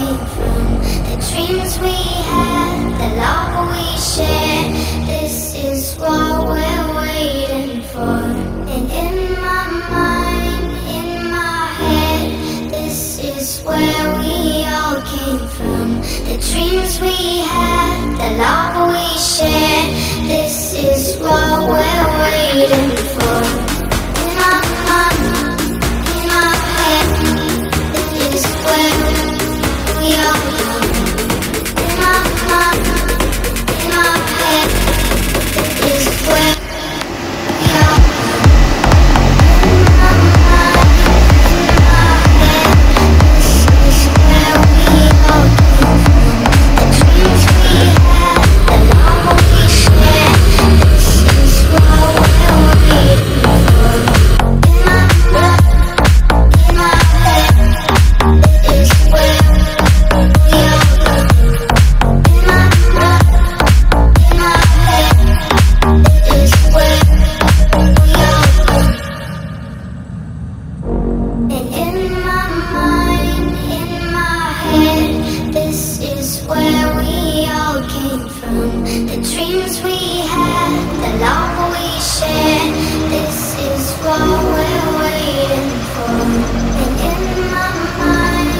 came from. The dreams we had, the love we shared. This is what we're waiting for. And in my mind, in my head, this is where we all came from. The dreams we had, the love we shared. This is what we're waiting for. In my mind, in my head, this is where we all come. In my mind, in my head, this is where we all come. In my mind, in my head, this is where we all came from. The dreams we had, the love we shared. This is what we're waiting for. In my mind, in my head, this is where we all come. In my mind, in my head, this is where we all come. And in my mind, in my head, this is where we all came from. The dreams we had, the love we shared. This is what we're waiting for. And in my mind,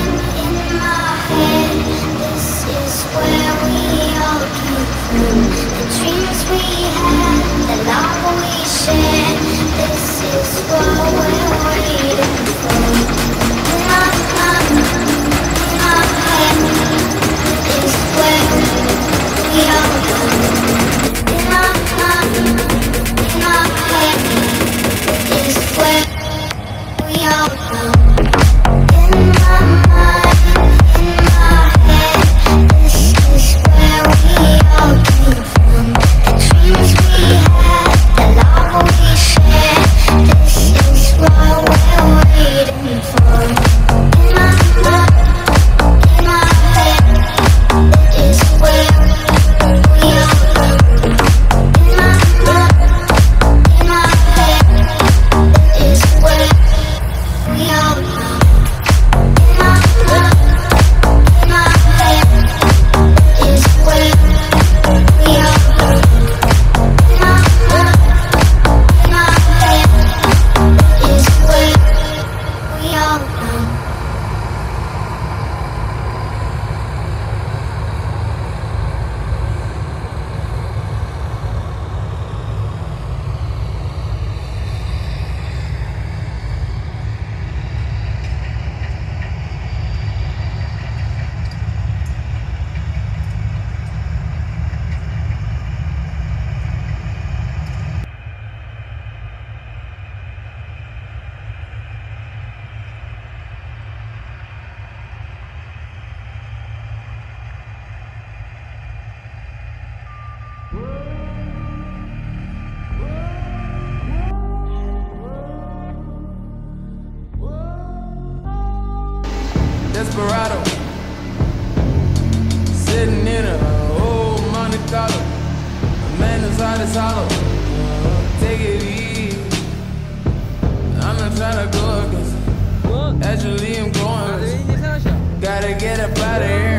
in my head, this is where we all came from. The dreams we had, the love we shared. This is what we're waiting for. In my mind, in my head, this is where we all come. In my mind, in my head, this is where we all come. In my mind, in my head, this is where we all came from. The dreams we had, the love we shared. This is what we're waiting for. In my mind, in my head, this is where we all come. In my mind, in my head, this is where we all come. In my mind, in my head, this is where we all come. In my mind, in my head, this is where we all come. Desperado, sitting in a old Monte Carlo. A man whose heart is hollow. Take it easy. I'm not trying to go against it. Actually, I'm going. Gotta get up out of here.